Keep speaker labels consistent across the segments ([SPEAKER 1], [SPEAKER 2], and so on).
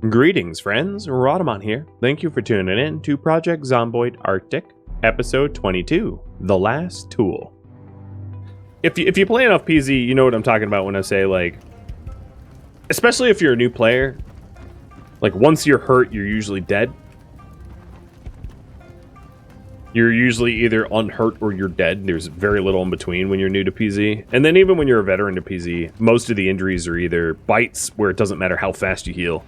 [SPEAKER 1] Greetings, friends. Rhadamant here. Thank you for tuning in to Project Zomboid Arctic, episode 22, The Last Tool. If you play enough PZ, you know what I'm talking about when I say, like, especially if you're a new player, like, once you're hurt, you're usually dead. You're usually either unhurt or you're dead. There's very little in between when you're new to PZ. And then even when you're a veteran to PZ, most of the injuries are either bites, where it doesn't matter how fast you heal,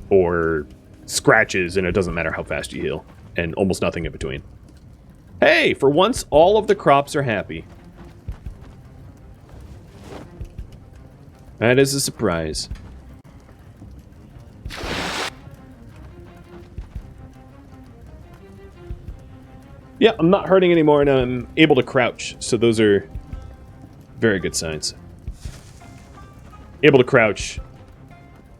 [SPEAKER 1] or scratches, and it doesn't matter how fast you heal, and almost nothing in between. Hey, for once, all of the crops are happy. That is a surprise. Yeah, I'm not hurting anymore, and I'm able to crouch, so those are very good signs. Able to crouch,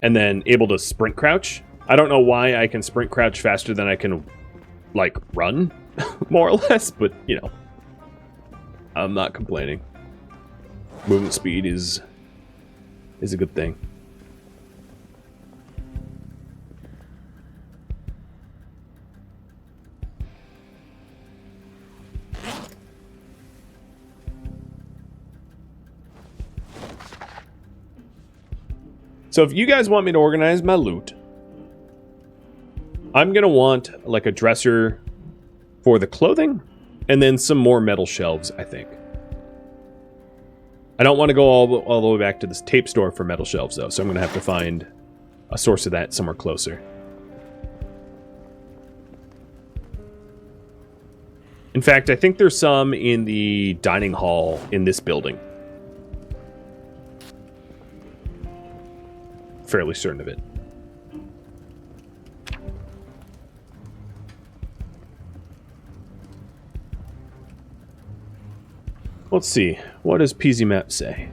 [SPEAKER 1] and then able to sprint crouch. I don't know why I can sprint crouch faster than I can, like, run, more or less, but, you know, I'm not complaining. Movement speed is a good thing. So if you guys want me to organize my loot, I'm going to want, like, a dresser for the clothing, and then some more metal shelves, I think. I don't want to go all the way back to this tape store for metal shelves, though, so I'm going to have to find a source of that somewhere closer. In fact, I think there's some in the dining hall in this building. Fairly certain of it. Let's see. What does PZ Map say?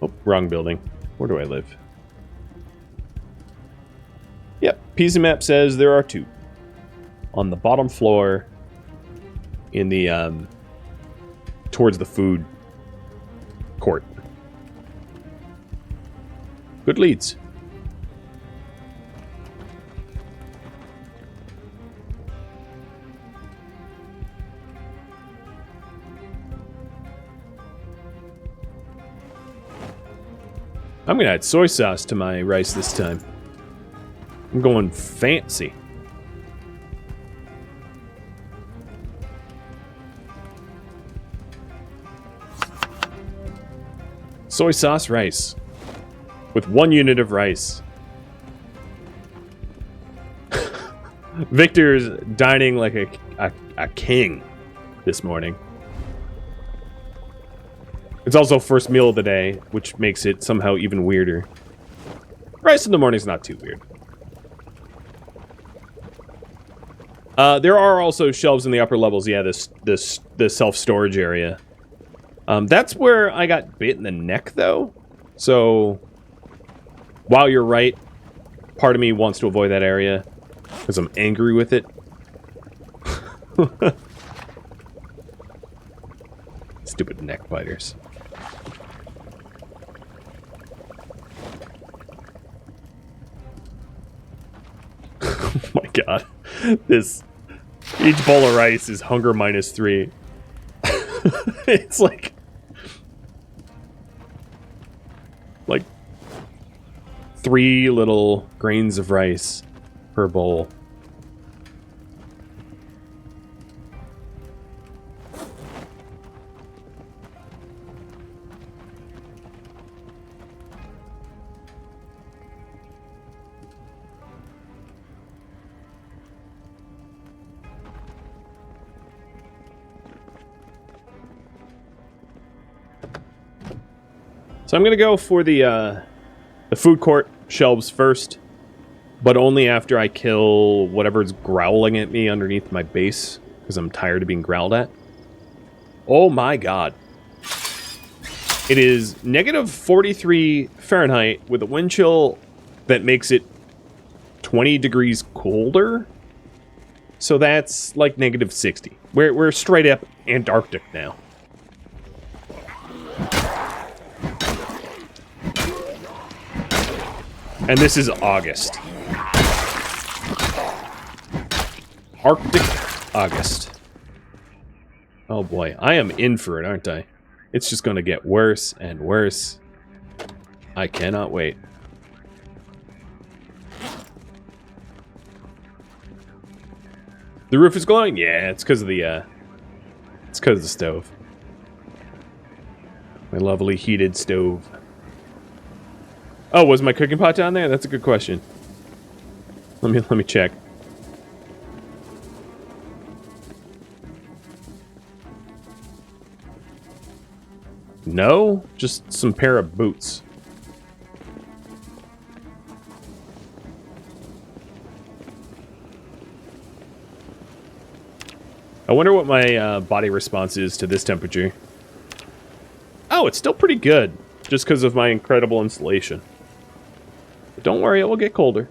[SPEAKER 1] Oh, wrong building. Where do I live? Yep, PZ Map says there are two. On the bottom floor, in the, towards the food court. Good leads. I'm gonna add soy sauce to my rice this time. I'm going fancy. Soy sauce rice. With 1 unit of rice. Victor's dining like a king this morning. It's also first meal of the day, which makes it somehow even weirder. Rice in the morning is not too weird. There are also shelves in the upper levels. Yeah, this self-storage area. That's where I got bit in the neck, though. So, while you're right, part of me wants to avoid that area because I'm angry with it. Stupid neck biters. Oh my god. Each bowl of rice is hunger -3. It's like 3 little grains of rice per bowl. So I'm gonna go for the food court shelves first, but only after I kill whatever's growling at me underneath my base, because I'm tired of being growled at. Oh my god. It is -43 Fahrenheit with a wind chill that makes it 20 degrees colder. So that's like -60. We're straight up Antarctic now. And this is August. Arctic August. Oh boy, I am in for it, aren't I? It's just going to get worse and worse. I cannot wait. The roof is glowing? Yeah, it's because of the stove. My lovely heated stove. Oh, was my cooking pot down there? That's a good question. Let me check. No, just some pair of boots. I wonder what my body response is to this temperature. Oh, it's still pretty good, just because of my incredible insulation. But don't worry, it will get colder.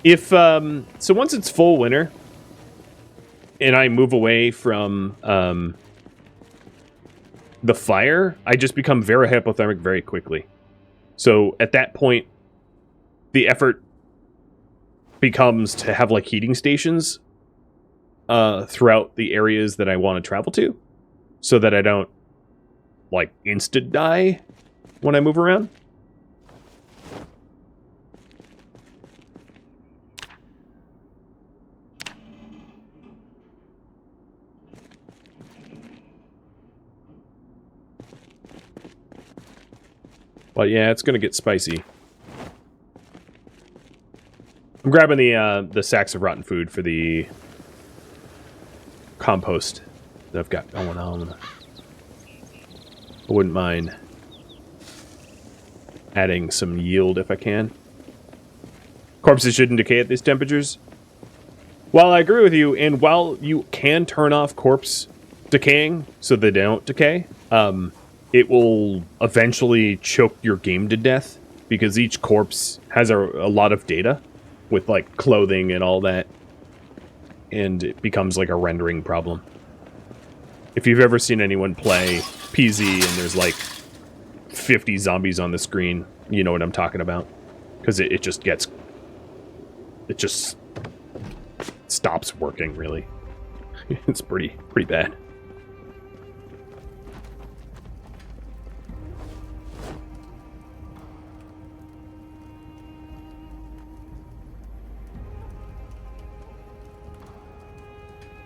[SPEAKER 1] If, so once it's full winter, and I move away from, the fire, I just become very hypothermic very quickly. So at that point, the effort becomes to have, like, heating stations, throughout the areas that I want to travel to, so that I don't, like, insta-die when I move around. But yeah, it's gonna get spicy. I'm grabbing the sacks of rotten food for the compost that I've got going on. I wouldn't mind adding some yield if I can. Corpses shouldn't decay at these temperatures. While I agree with you, and while you can turn off corpse decaying so they don't decay, it will eventually choke your game to death because each corpse has a lot of data with, like, clothing and all that, and it becomes like a rendering problem. If you've ever seen anyone play PZ and there's like 50 zombies on the screen, you know what I'm talking about, because it just stops working, really. It's pretty bad.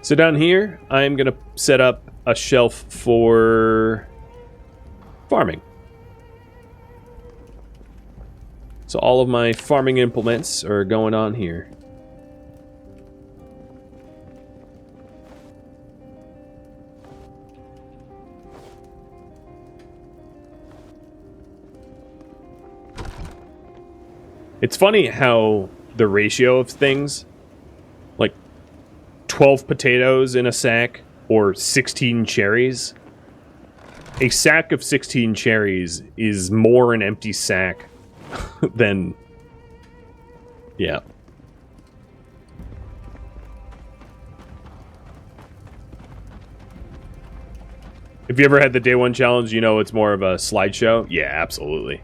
[SPEAKER 1] So down here, I'm going to set up a shelf for farming. So all of my farming implements are going on here. It's funny how the ratio of things, like 12 potatoes in a sack or 16 cherries. A sack of 16 cherries is more an empty sack than... Yeah. If you ever had the day one challenge, you know it's more of a slideshow. Yeah, absolutely.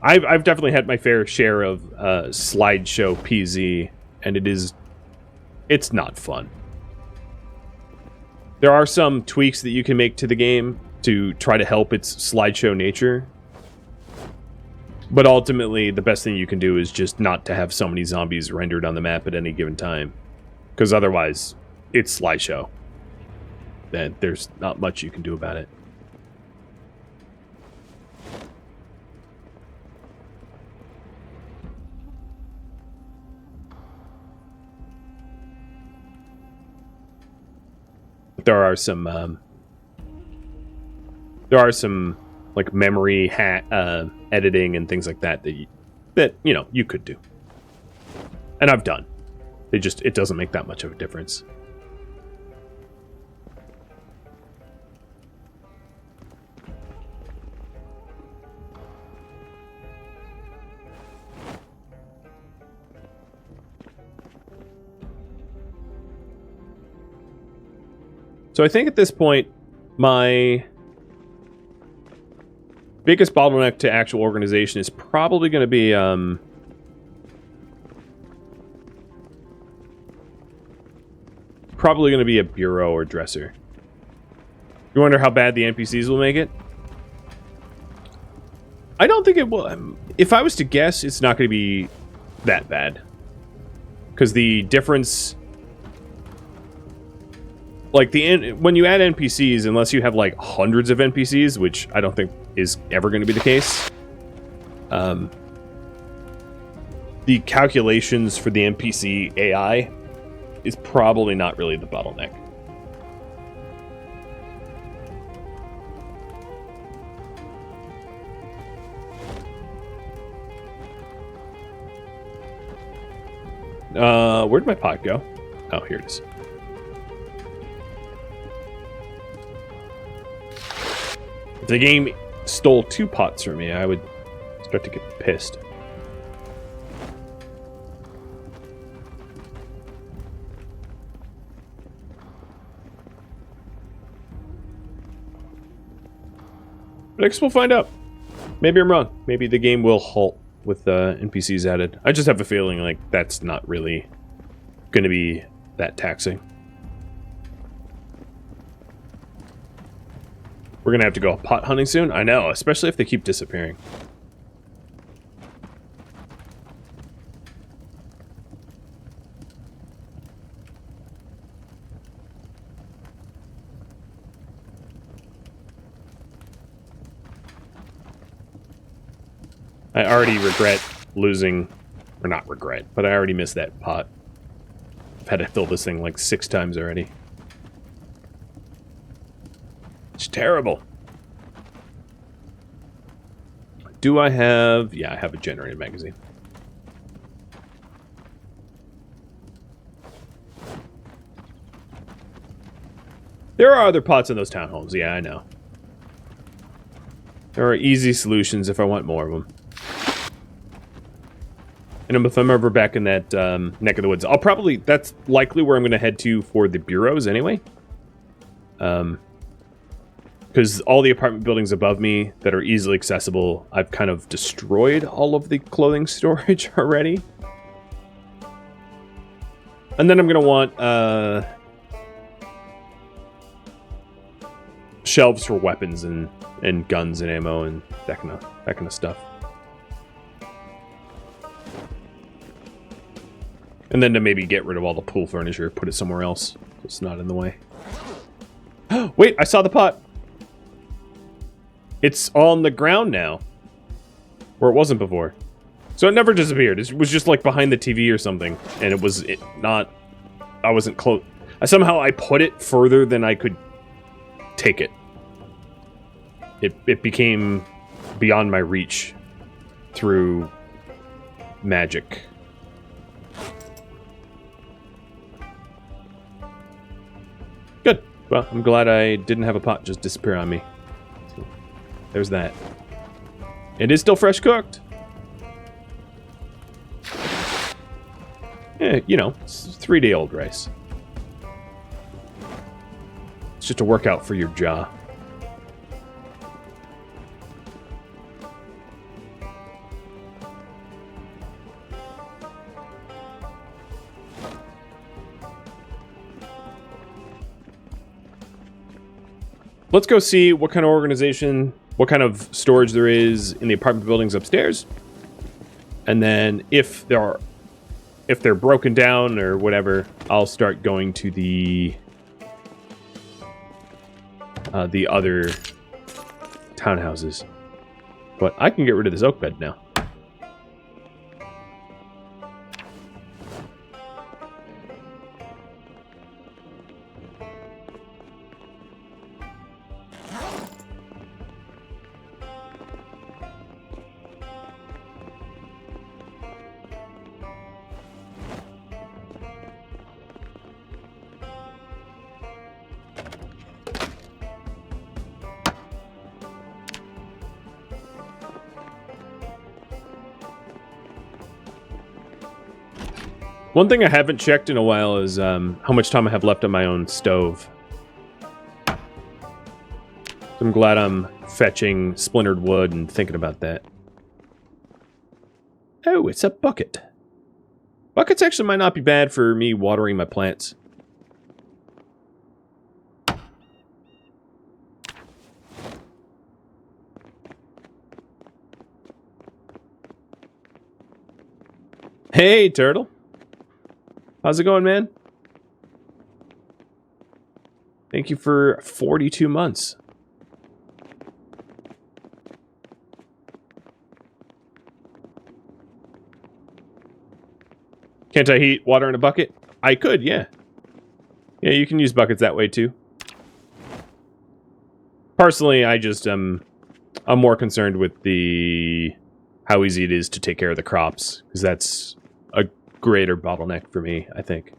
[SPEAKER 1] I've definitely had my fair share of slideshow PZ, and it's not fun. There are some tweaks that you can make to the game to try to help its slideshow nature. But ultimately, the best thing you can do is just not to have so many zombies rendered on the map at any given time. Because otherwise, it's slideshow. And there's not much you can do about it. There are some like memory editing and things like that that you know you could do, and I've done. It doesn't make that much of a difference. So I think at this point, my biggest bottleneck to actual organization is probably going to be a bureau or dresser. You wonder how bad the NPCs will make it? I don't think it will. If I was to guess, it's not going to be that bad. Because the difference... Like, when you add NPCs, unless you have, like, hundreds of NPCs, which I don't think is ever going to be the case, the calculations for the NPC AI is probably not really the bottleneck. Where'd my pot go? Oh, here it is. If the game stole 2 pots from me, I would start to get pissed. But I guess we'll find out. Maybe I'm wrong. Maybe the game will halt with NPCs added. I just have a feeling like that's not really going to be that taxing. We're going to have to go pot hunting soon? I know, especially if they keep disappearing. I already regret losing, or not regret, but I already missed that pot. I've had to fill this thing like 6 times already. It's terrible. Do I have... Yeah, I have a generated magazine. There are other pots in those townhomes. Yeah, I know. There are easy solutions if I want more of them. And if I'm ever back in that neck of the woods, I'll probably... That's likely where I'm going to head to for the bureaus anyway. Because all the apartment buildings above me that are easily accessible, I've kind of destroyed all of the clothing storage already. And then I'm going to want shelves for weapons and guns and ammo and that kind of stuff. And then to maybe get rid of all the pool furniture, put it somewhere else so it's not in the way. Wait, I saw the pot. It's on the ground now. Where it wasn't before. So it never disappeared. It was just like behind the TV or something. And it was not... I wasn't close. Somehow I put it further than I could take it. It became beyond my reach through magic. Good. Well, I'm glad I didn't have a pot just disappear on me. So, there's that. It is still fresh cooked. Yeah, you know, it's 3-day-old rice. It's just a workout for your jaw. Let's go see what kind of organization, what kind of storage there is in the apartment buildings upstairs. And then if they're broken down or whatever, I'll start going to the other townhouses. But I can get rid of this oak bed now. One thing I haven't checked in a while is how much time I have left on my own stove. I'm glad I'm fetching splintered wood and thinking about that. Oh, it's a bucket. Buckets actually might not be bad for me watering my plants. Hey, Turtle. How's it going, man? Thank you for 42 months. Can't I heat water in a bucket? I could, yeah. Yeah, you can use buckets that way too. Personally, I just I'm more concerned with how easy it is to take care of the crops, because that's a greater bottleneck for me, I think.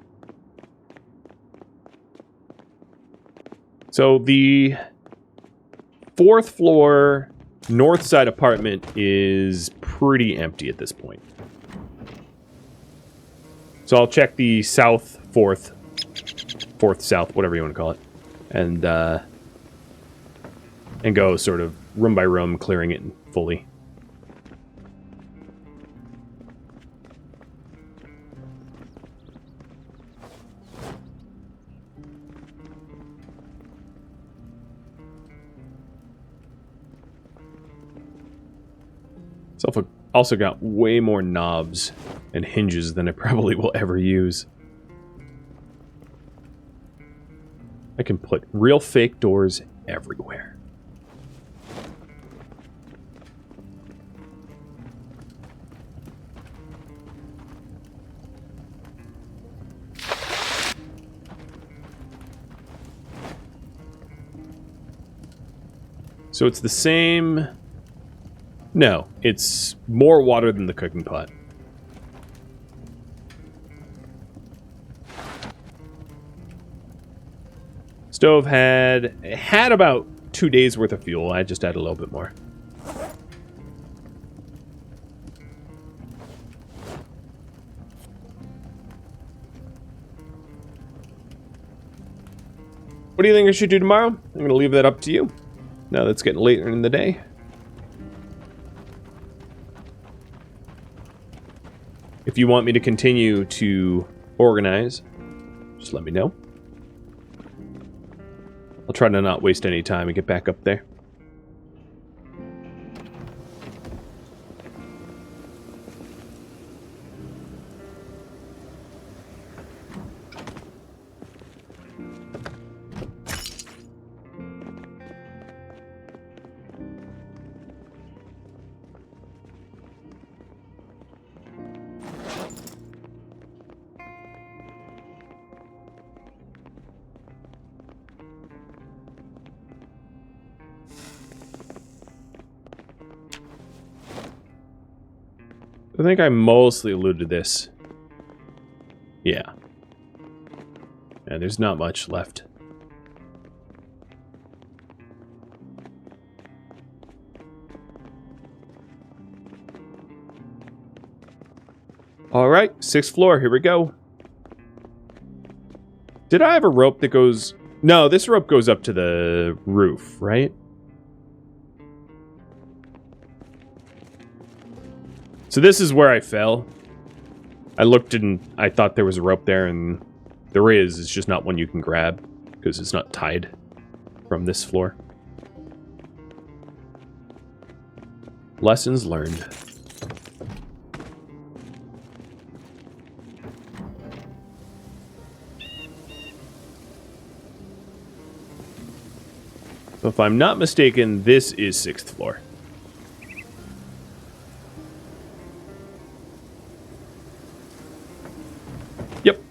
[SPEAKER 1] So the 4th floor north side apartment is pretty empty at this point. So I'll check the south 4th south, whatever you want to call it, and go sort of room by room, clearing it fully. So I've also got way more knobs and hinges than I probably will ever use. I can put real fake doors everywhere. So it's the same... No, it's more water than the cooking pot. Stove had about 2 days worth of fuel. I just added a little bit more. What do you think I should do tomorrow? I'm going to leave that up to you. Now that it's getting later in the day. If you want me to continue to organize, just let me know. I'll try to not waste any time and get back up there. I think I mostly alluded to this. Yeah. And there's not much left. Alright, 6th floor, here we go. Did I have a rope that goes... No, this rope goes up to the roof, right? So this is where I fell. I looked and I thought there was a rope there, and there is. It's just not one you can grab, because it's not tied from this floor. Lessons learned. So if I'm not mistaken, this is 6th floor. Yep.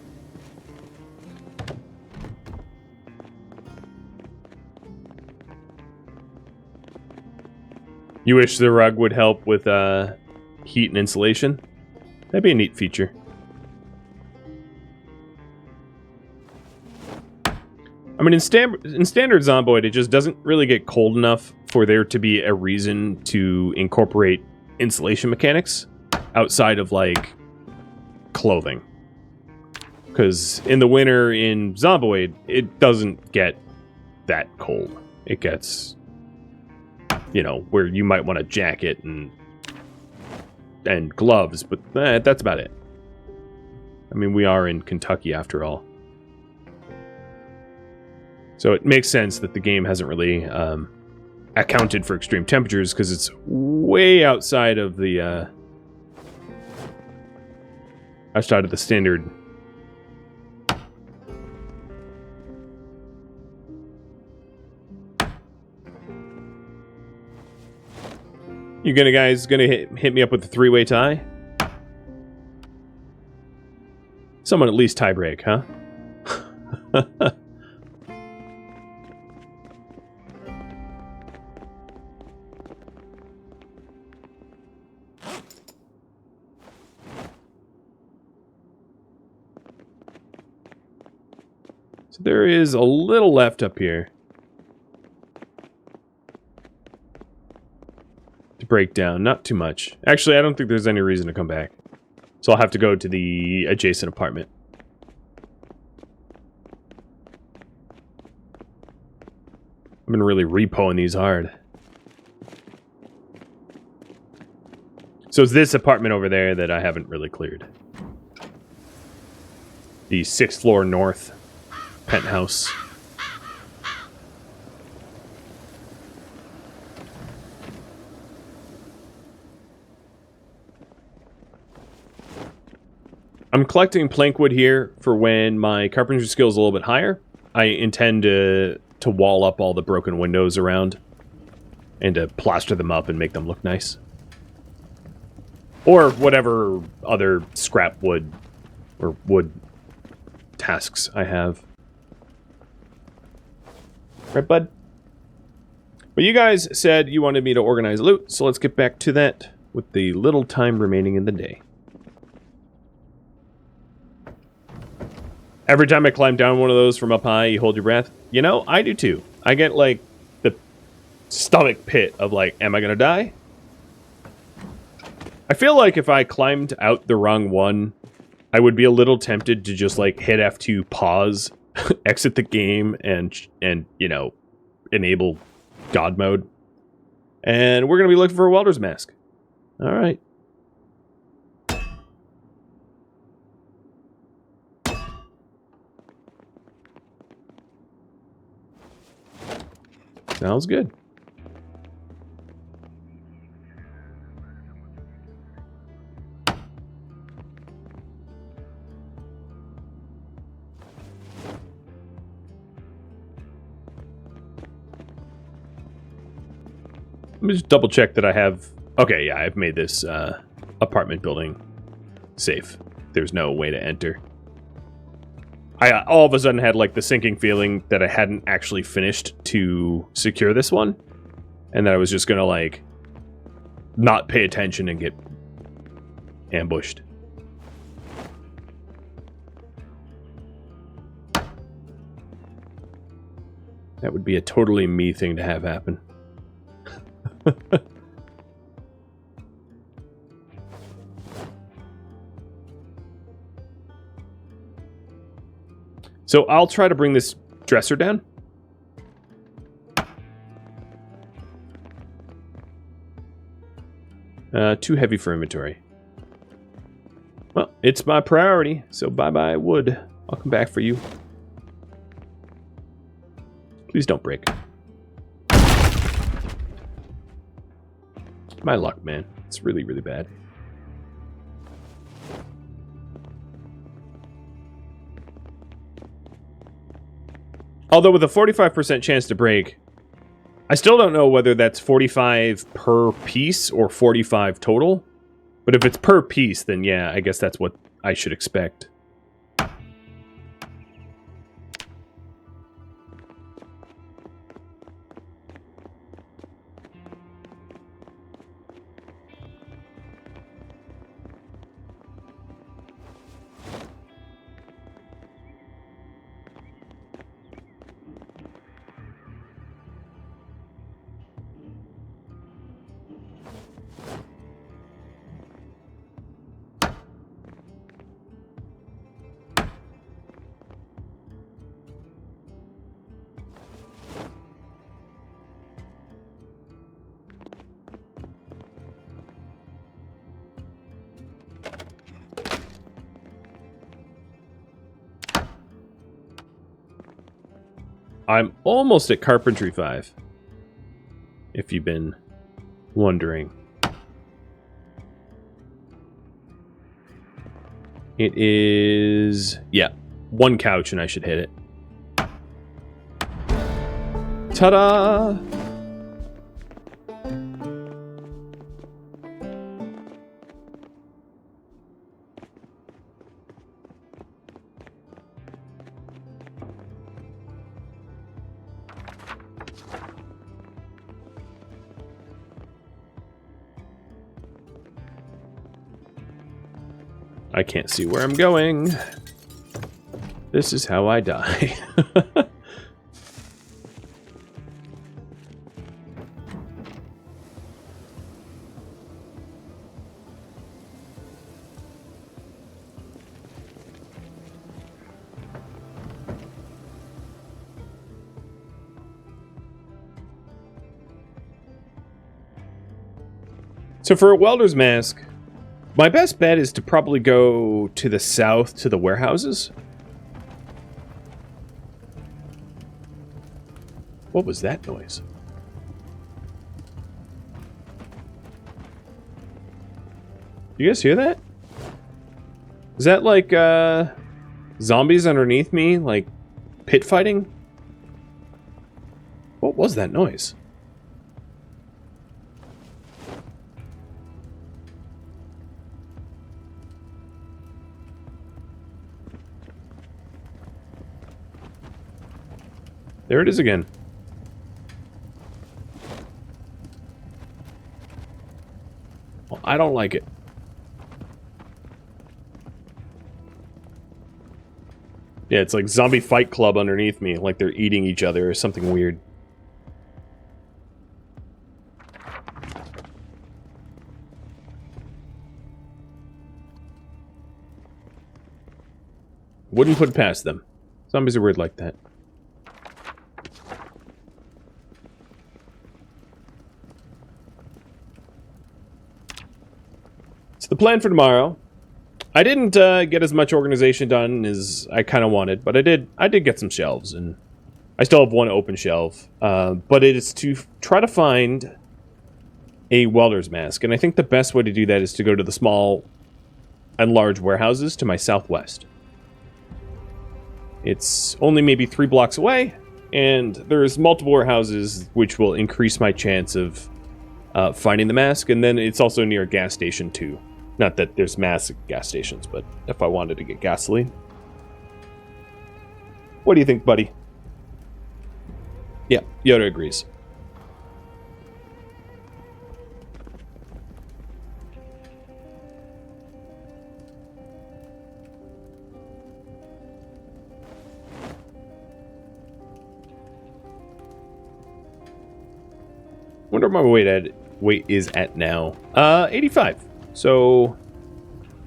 [SPEAKER 1] You wish the rug would help with heat and insulation? That'd be a neat feature. I mean, in standard Zomboid, it just doesn't really get cold enough for there to be a reason to incorporate insulation mechanics outside of, like, clothing. Because in the winter in Zomboid, it doesn't get that cold. It gets you know, where you might want a jacket and gloves, but that's about it. I mean, we are in Kentucky after all. So it makes sense that the game hasn't really accounted for extreme temperatures, because it's way outside of the standard. You guys gonna hit me up with the three-way tie? Someone at least tie break, huh? So there is a little left up here to break down. Not too much. Actually, I don't think there's any reason to come back. So I'll have to go to the adjacent apartment. I've been really repoing these hard. So it's this apartment over there that I haven't really cleared. The 6th floor north penthouse. I'm collecting plank wood here for when my carpentry skill is a little bit higher. I intend to wall up all the broken windows around and to plaster them up and make them look nice. Or whatever other scrap wood or wood tasks I have. Right, bud? But you guys said you wanted me to organize loot, so let's get back to that with the little time remaining in the day. Every time I climb down one of those from up high, you hold your breath. You know, I do too. I get, like, the stomach pit of, like, am I gonna die? I feel like if I climbed out the wrong one, I would be a little tempted to just, like, hit F2, pause, exit the game, and you know, enable God mode. And we're gonna be looking for a welder's mask. Alright. Sounds good. Let me just double check that I have... Okay, yeah, I've made this apartment building safe. There's no way to enter. I all of a sudden had, like, the sinking feeling that I hadn't actually finished to secure this one. And that I was just gonna, like, not pay attention and get ambushed. That would be a totally me thing to have happen. So I'll try to bring this dresser down. Too heavy for inventory. Well, it's my priority, so bye-bye wood. I'll come back for you. Please don't break. My luck, man. It's really, really bad. Although with a 45% chance to break, I still don't know whether that's 45 per piece or 45 total. But if it's per piece, then yeah, I guess that's what I should expect. I'm almost at Carpentry 5. If you've been wondering. It is... yeah, 1 couch and I should hit it. Ta-da! I can't see where I'm going. This is how I die. So for a welder's mask, my best bet is to probably go to the south to the warehouses. What was that noise? You guys hear that? Is that like zombies underneath me, like pit fighting? What was that noise? There it is again. Well, I don't like it. Yeah, it's like zombie fight club underneath me, like they're eating each other or something weird. Wouldn't put it past them. Zombies are weird like that. The plan for tomorrow. I didn't get as much organization done as I kind of wanted, but I did get some shelves, and I still have 1 open shelf. But it is to try to find a welder's mask, and I think the best way to do that is to go to the small and large warehouses to my southwest. It's only maybe 3 blocks away, and there's multiple warehouses, which will increase my chance of finding the mask, and then it's also near a gas station too. Not that there's massive gas stations, but if I wanted to get gasoline. What do you think, buddy? Yeah, Yoda agrees. Wonder what my weight is at now. 85. So,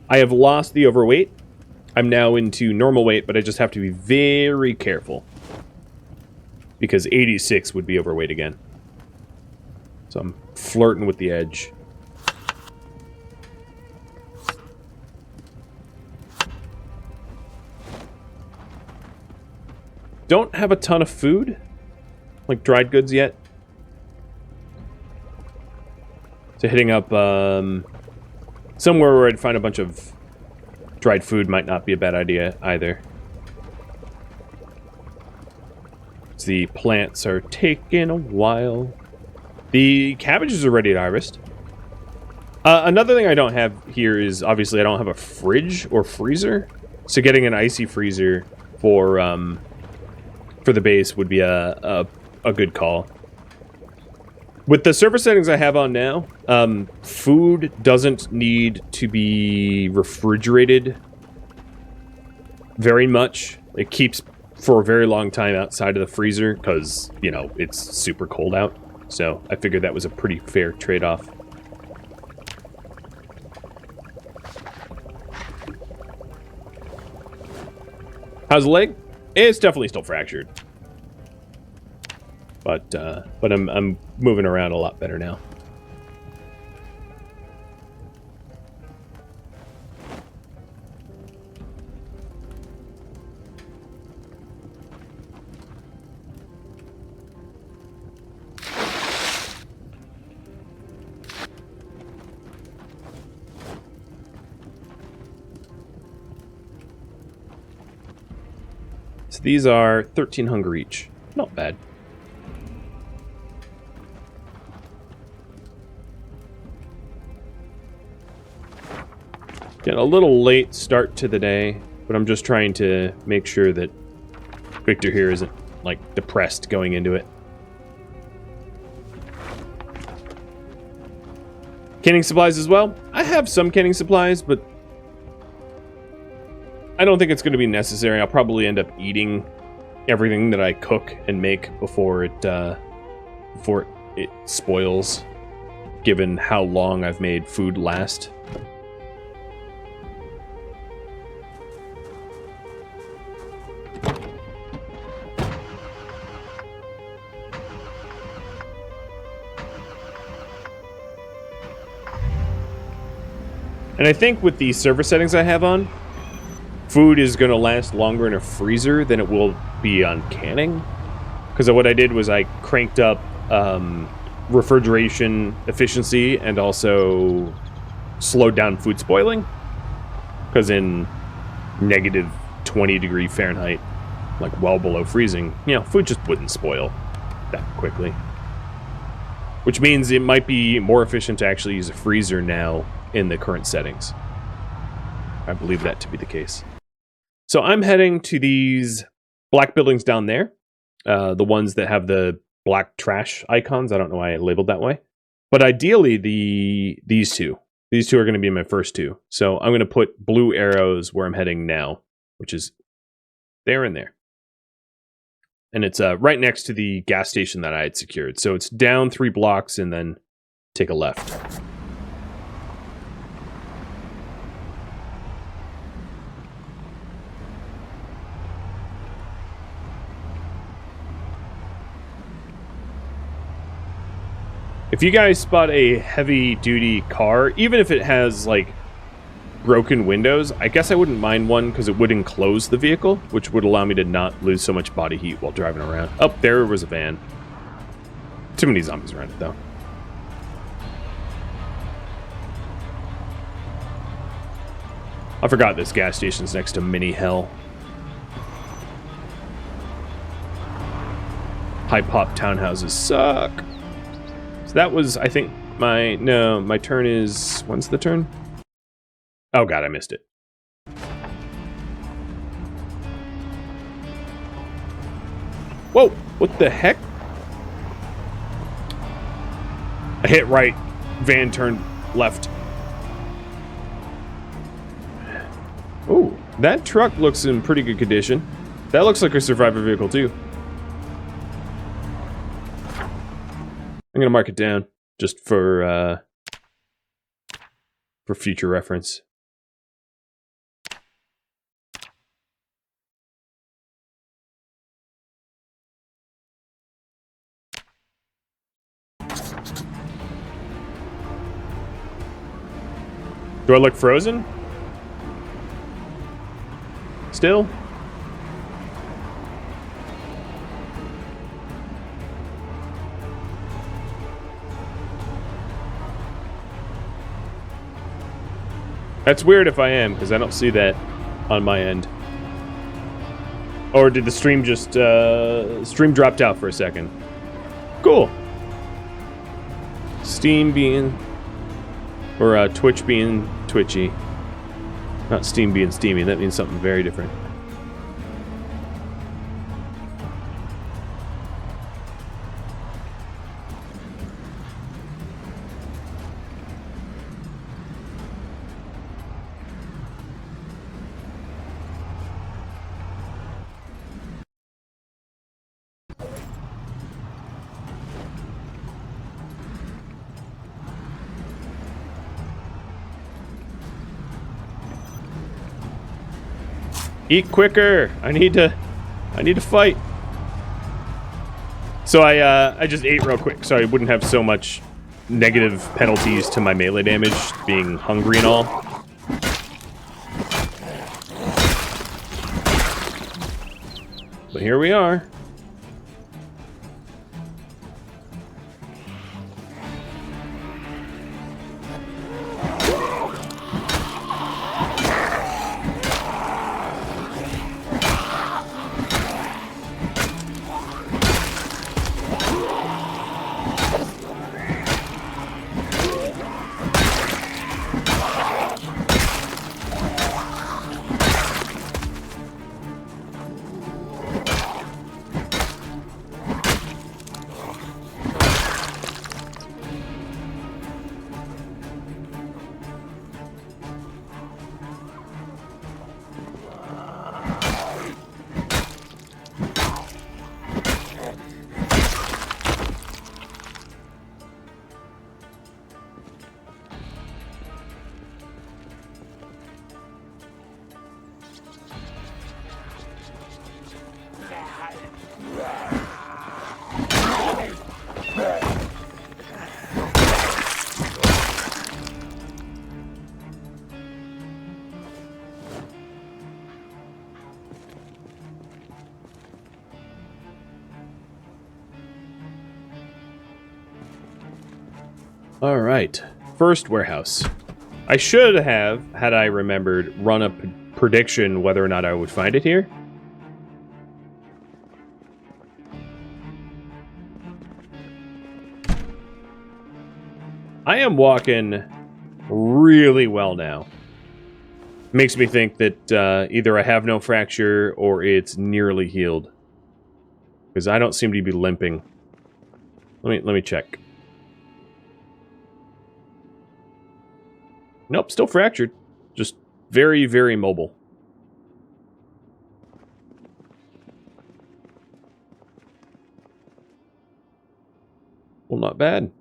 [SPEAKER 1] I have lost the overweight. I'm now into normal weight, but I just have to be very careful. Because 86 would be overweight again. So I'm flirting with the edge. Don't have a ton of food, like dried goods yet. So hitting up somewhere where I'd find a bunch of dried food might not be a bad idea either. The plants are taking a while. The cabbages are ready to harvest. Another thing I don't have here is, obviously, I don't have a fridge or freezer. So getting an icy freezer for the base would be a good call. With the server settings I have on now, food doesn't need to be refrigerated very much. It keeps for a very long time outside of the freezer because, you know, it's super cold out. So I figured that was a pretty fair trade-off. How's the leg? It's definitely still fractured. But I'm moving around a lot better now. So these are 13 hunger each. Not bad. Getting a little late start to the day, but I'm just trying to make sure that Victor here isn't, like, depressed going into it. Canning supplies as well. I have some canning supplies, but I don't think it's going to be necessary. I'll probably end up eating everything that I cook and make before it spoils, given how long I've made food last. And I think with the server settings I have on, food is going to last longer in a freezer than it will be on canning. Because what I did was I cranked up refrigeration efficiency and also slowed down food spoiling. Because in negative 20 degree Fahrenheit, like well below freezing, you know, food just wouldn't spoil that quickly. Which means it might be more efficient to actually use a freezer now in the current settings. I believe that to be the case. So I'm heading to these black buildings down there. The ones that have the black trash icons. I don't know why I labeled that way. But ideally, these two. These two are going to be my first two. So I'm going to put blue arrows where I'm heading now, which is there and there. And it's right next to the gas station that I had secured. So it's down 3 blocks and then take a left. If you guys spot a heavy-duty car, even if it has, like, broken windows, I guess I wouldn't mind one because it would enclose the vehicle, which would allow me to not lose so much body heat while driving around. Oh, there was a van. Too many zombies around it, though. I forgot this gas station's next to Mini Hell. High-pop townhouses suck. So that was, I think, my turn is... When's the turn? Oh god, I missed it. Whoa, what the heck? I hit right, van turned left. Ooh, that truck looks in pretty good condition. That looks like a survivor vehicle too. I'm gonna mark it down just for future reference. Do I look frozen? Still? That's weird if I am, because I don't see that on my end. Or did the stream just, stream dropped out for a second? Cool. Steam being, or Twitch being twitchy. Not Steam being steamy, that means something very different. Eat quicker! I need to fight. So I just ate real quick, so I wouldn't have so much negative penalties to my melee damage, being hungry and all. But here we are. All right. First warehouse. I should have, had I remembered, run a prediction whether or not I would find it here. I am walking really well now. Makes me think that either I have no fracture or it's nearly healed. Because I don't seem to be limping. Let me check. Nope, still fractured. Just very, very mobile. Well, not bad.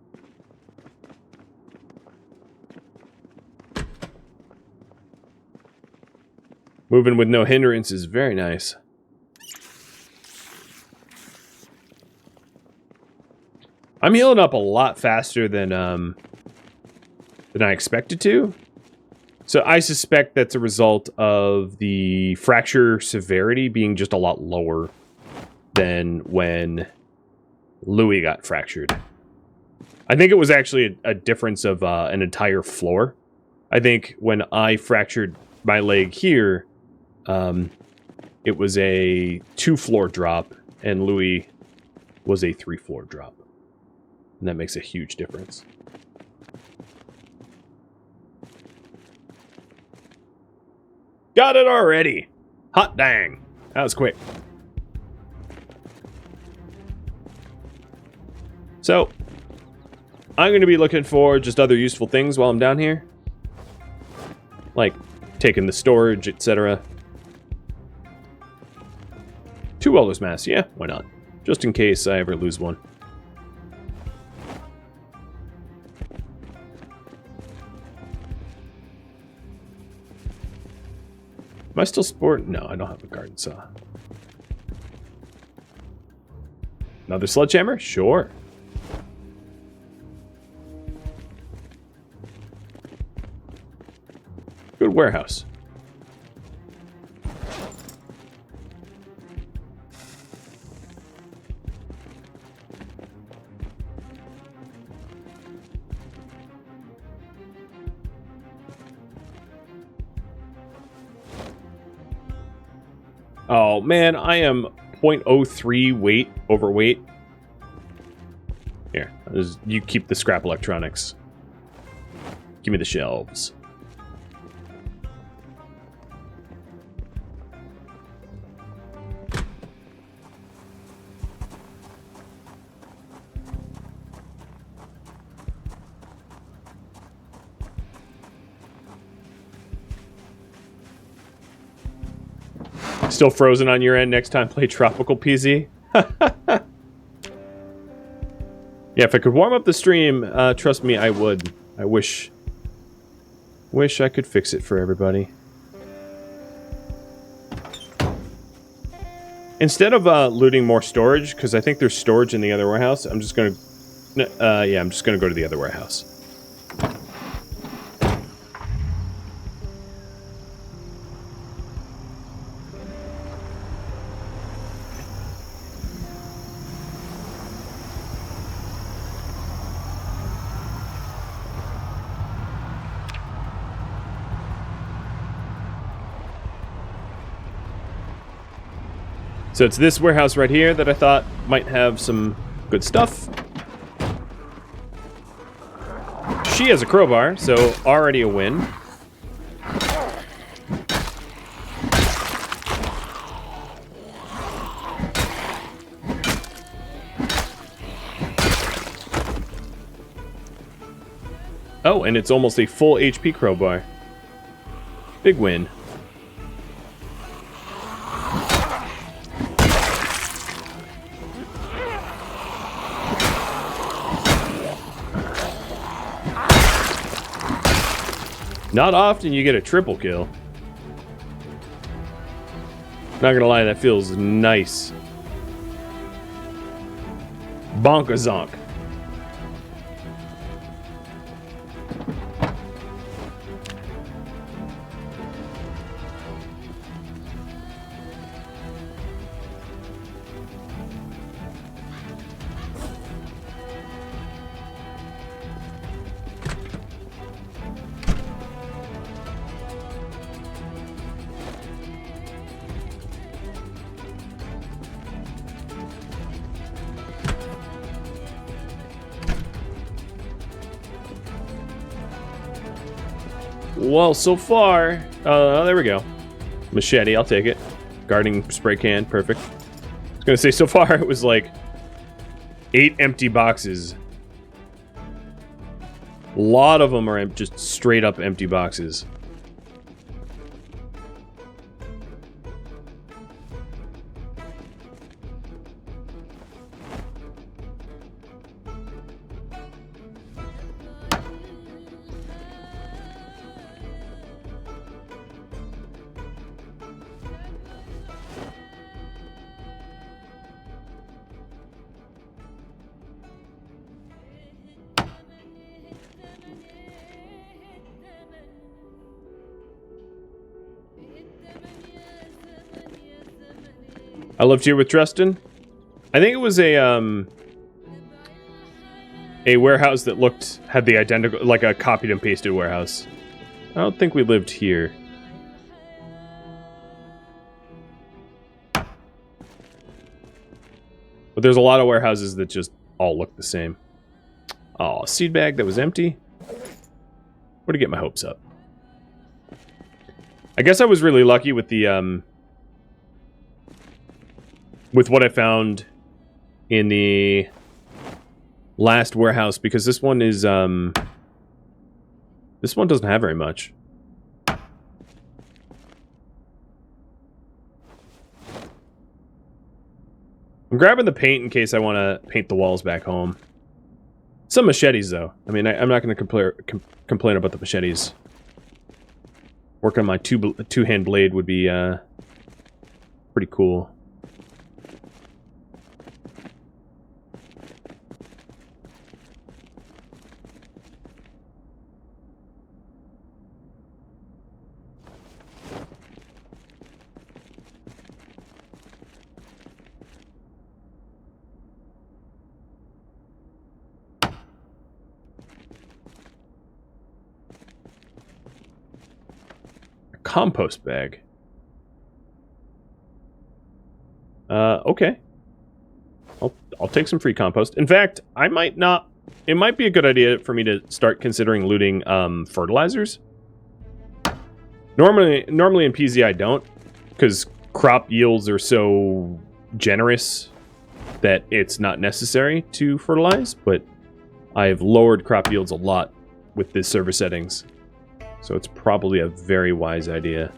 [SPEAKER 1] Moving with no hindrance is very nice. I'm healing up a lot faster than I expected to. So I suspect that's a result of the fracture severity being just a lot lower than when Louis got fractured. I think it was actually a difference of an entire floor. I think when I fractured my leg here, it was a 2-floor drop, and Louis was a 3-floor drop. And that makes a huge difference. Got it already! Hot dang! That was quick. So, I'm going to be looking for just other useful things while I'm down here. Like, taking the storage, etc. 2 welder's masks, yeah, why not? Just in case I ever lose one. Am I still sporting? No, I don't have a garden saw. Another sledgehammer? Sure. Good warehouse. Oh, man, I am 0.03 weight, overweight. Here, you keep the scrap electronics. Give me the shelves. Still frozen on your end. Next time, play Tropical PZ. Yeah, if I could warm up the stream, trust me, I would. I wish I could fix it for everybody. Instead of looting more storage, because I think there's storage in the other warehouse, I'm just gonna, yeah, I'm just gonna go to the other warehouse. So it's this warehouse right here that I thought might have some good stuff. She has a crowbar, so already a win. Oh, and it's almost a full HP crowbar. Big win. Not often you get a triple kill. Not gonna lie, that feels nice. Bonka-zonk. Well, so far... there we go. Machete, I'll take it. Gardening spray can, perfect. I was gonna say, so far it was like 8 empty boxes. A lot of them are just straight up empty boxes. I lived here with Tristan. I think it was a warehouse that had the identical, like a copied and pasted warehouse. I don't think we lived here. But there's a lot of warehouses that just all look the same. Oh, seed bag that was empty. Where to get my hopes up? I guess I was really lucky with the with what I found in the last warehouse, because this one is, this one doesn't have very much. I'm grabbing the paint in case I want to paint the walls back home. Some machetes, though. I mean, I'm not going to complain about the machetes. Working on my two-hand blade would be, pretty cool. Compost bag. Okay. I'll take some free compost. In fact, I might not... It might be a good idea for me to start considering looting fertilizers. Normally in PZ I don't, because crop yields are so generous that it's not necessary to fertilize, but I've lowered crop yields a lot with the server settings. So it's probably a very wise idea.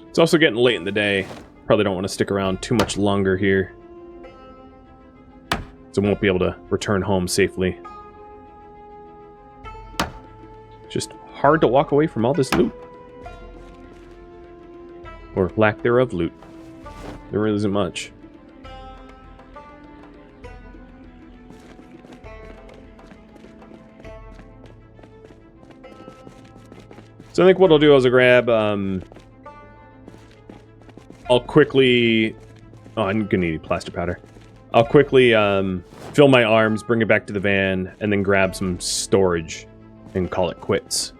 [SPEAKER 1] It's also getting late in the day. Probably don't want to stick around too much longer here. So I won't be able to return home safely. Just hard to walk away from all this loot. Or lack thereof loot. There really isn't much. So I think what I'll do is I'll grab, I'll quickly... Oh, I'm gonna need plaster powder. I'll quickly fill my arms, bring it back to the van, and then grab some storage and call it quits.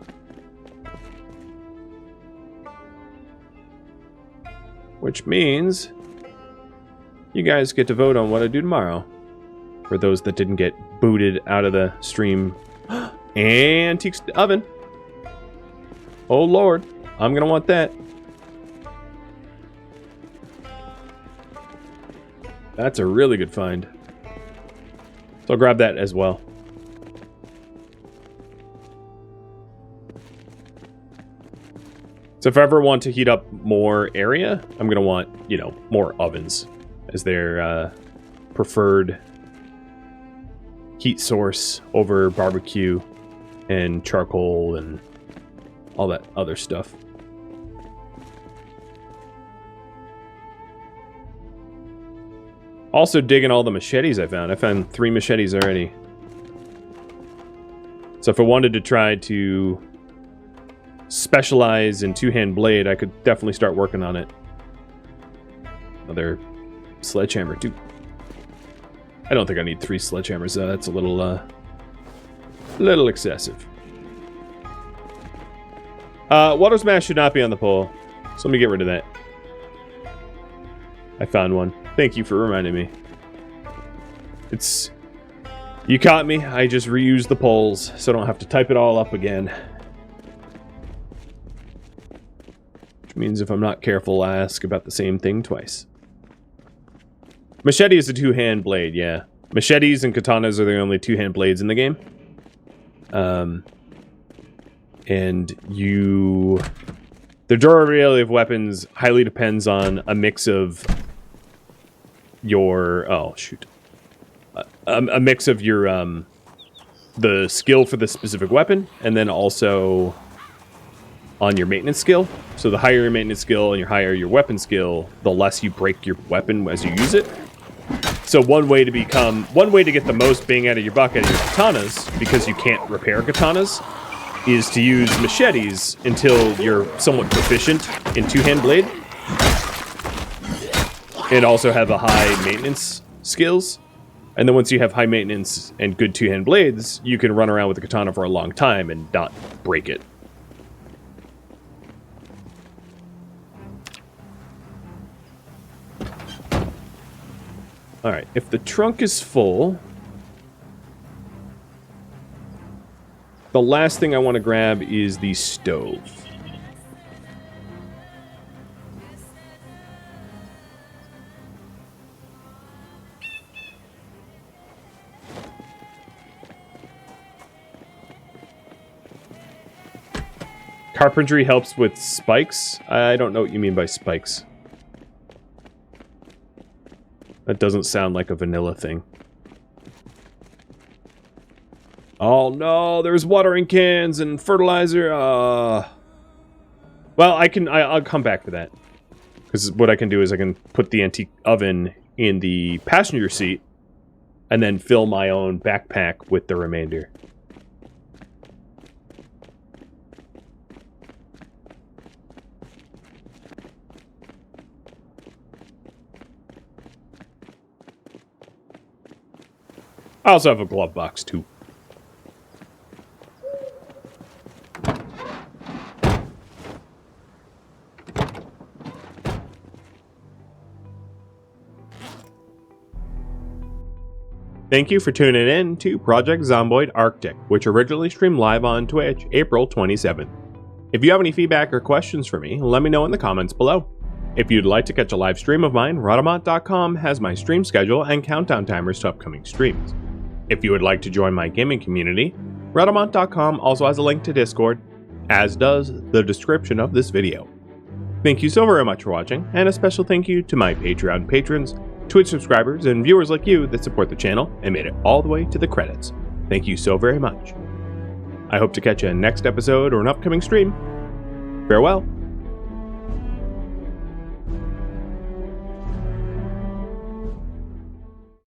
[SPEAKER 1] Which means you guys get to vote on what I do tomorrow. For those that didn't get booted out of the stream. Antique oven. Oh lord, I'm gonna want that. That's a really good find. So I'll grab that as well. So if I ever want to heat up more area, I'm going to want, you know, more ovens as their preferred heat source over barbecue and charcoal and all that other stuff. Also digging all the machetes I found. I found 3 machetes already. So if I wanted to try to specialize in two-hand blade, I could definitely start working on it. Another sledgehammer, too. I don't think I need 3 sledgehammers, though. That's a little excessive. Water smash should not be on the pole. So let me get rid of that. I found one. Thank you for reminding me. It's... You caught me. I just reused the poles, so I don't have to type it all up again. Which means if I'm not careful, I ask about the same thing twice. Machete is a two-hand blade, yeah. Machetes and katanas are the only two-hand blades in the game. And you... The durability of weapons highly depends on a mix of your... Oh, shoot. A mix of your, the skill for the specific weapon, and then also on your maintenance skill. So the higher your maintenance skill and your higher your weapon skill, the less you break your weapon as you use it. So one way to get the most bang out of your buck out of your katanas, because you can't repair katanas, is to use machetes until you're somewhat proficient in two-hand blade. And also have a high maintenance skills. And then once you have high maintenance and good two-hand blades, you can run around with the katana for a long time and not break it. Alright, if the trunk is full, the last thing I want to grab is the stove. Carpentry helps with spikes? I don't know what you mean by spikes. That doesn't sound like a vanilla thing. Oh no, there's watering cans and fertilizer. Well, I'll come back to that. Because what I can do is I can put the antique oven in the passenger seat and then fill my own backpack with the remainder. I also have a glove box, too. Thank you for tuning in to Project Zomboid Arctic, which originally streamed live on Twitch, April 27th. If you have any feedback or questions for me, let me know in the comments below. If you'd like to catch a live stream of mine, Rhadamant.com has my stream schedule and countdown timers to upcoming streams. If you would like to join my gaming community, Rhadamant.com also has a link to Discord, as does the description of this video. Thank you so very much for watching, and a special thank you to my Patreon patrons, Twitch subscribers, and viewers like you that support the channel and made it all the way to the credits. Thank you so very much. I hope to catch you in next episode or an upcoming stream. Farewell.